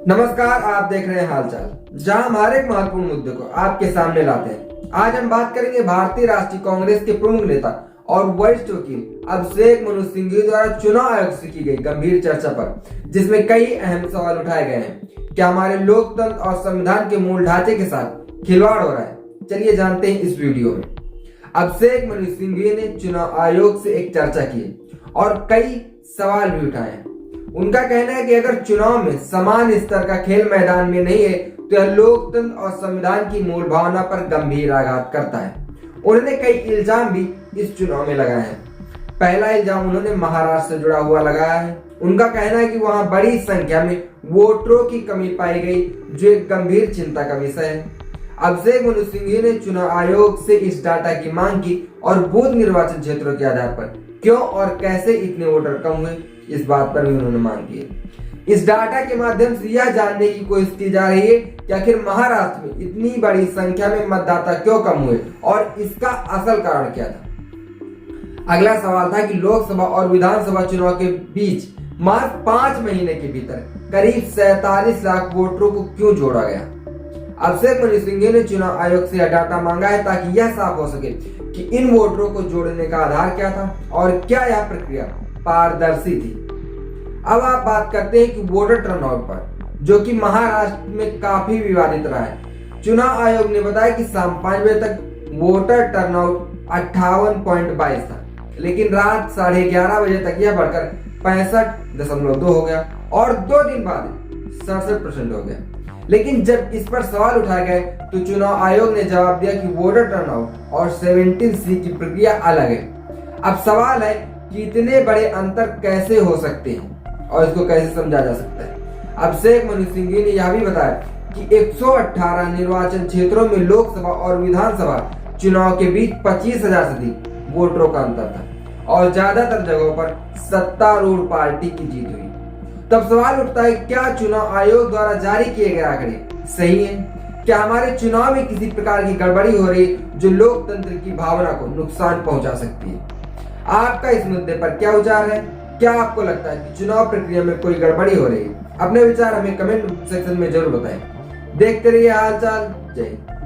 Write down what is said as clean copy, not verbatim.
नमस्कार, आप देख रहे हैं हालचाल, जहां हम हर एक महत्वपूर्ण मुद्दे को आपके सामने लाते हैं। आज हम बात करेंगे भारतीय राष्ट्रीय कांग्रेस के प्रमुख नेता और वरिष्ठ वकील अभिषेक मनु सिंघवी द्वारा चुनाव आयोग से की गई गंभीर चर्चा पर, जिसमें कई अहम सवाल उठाए गए हैं। क्या हमारे लोकतंत्र और संविधान के मूल ढांचे के साथ खिलवाड़ हो रहा है? चलिए जानते हैं इस वीडियो में। अभिषेक मनु सिंघवी ने चुनाव आयोग से एक चर्चा की और कई सवाल भी उठाए हैं। उनका कहना है कि अगर चुनाव में समान स्तर का खेल मैदान में नहीं है तो यह लोकतंत्र और संविधान की मूल भावना पर गंभीर आघात करता है। उन्होंने कई इल्जाम भी इस चुनाव में लगाए हैं। पहला इल्जाम उन्होंने महाराष्ट्र से जुड़ा हुआ लगाया है। उनका कहना है कि वहां बड़ी संख्या में वोटरों की कमी पाई गई, जो एक गंभीर चिंता का विषय है। अभिषेक मनु सिंघवी ने चुनाव आयोग से इस डाटा की मांग की और बूथ निर्वाचन क्षेत्रों के आधार पर क्यों और कैसे इतने वोटर कम हुए, इस बात पर भी उन्होंने मांग की। इस डाटा के माध्यम से यह जानने की कोशिश की जा रही है कि आखिर महाराष्ट्र में इतनी बड़ी संख्या में मतदाता क्यों कम हुए और इसका असल कारण क्या था। अगला सवाल था कि लोकसभा और विधानसभा चुनाव के बीच मात्र 5 महीने के भीतर करीब 47 लाख वोटरों को क्यों जोड़ा गया। अभिषेक मनु सिंघवी ने चुनाव आयोग से यह डाटा मांगा है ताकि यह साफ हो सके कि इन वोटरों को जोड़ने का आधार क्या था और क्या यह प्रक्रिया पारदर्शी थी। अब आप बात करते हैं कि वोटर टर्नआउट पर, जो कि महाराष्ट्र में काफी विवादित रहा है। चुनाव आयोग ने बताया कि शाम 5 बजे तक वोटर टर्नआउट 58.22 था, लेकिन रात 11:30 बजे तक यह बढ़कर 65.2 हो गया और 2 दिन बाद 67% हो गया। लेकिन जब इस पर सवाल उठाए गए तो चुनाव आयोग ने जवाब दिया कि वोटर टर्नआउट और 17C की प्रक्रिया अलग है। अब सवाल है कि इतने बड़े अंतर कैसे हो सकते हैं और इसको कैसे समझा जा सकता है। अभिषेक मनु सिंघवी ने यह भी बताया कि 118 निर्वाचन क्षेत्रों में लोकसभा और विधानसभा चुनाव के बीच 25,000 से अधिक वोटरों का अंतर था और ज्यादातर जगहों पर सत्तारूढ़ पार्टी की जीत हुई। तब सवाल उठता है, क्या चुनाव आयोग द्वारा जारी किए गए आंकड़े सही हैं? क्या हमारे चुनाव में किसी प्रकार की गड़बड़ी हो रही है जो लोकतंत्र की भावना को नुकसान पहुंचा सकती है? आपका इस मुद्दे पर क्या विचार है? क्या आपको लगता है कि चुनाव प्रक्रिया में कोई गड़बड़ी हो रही है? अपने विचार हमें कमेंट सेक्शन में जरूर बताएं। देखते रहिए हालचाल। जय हिंद।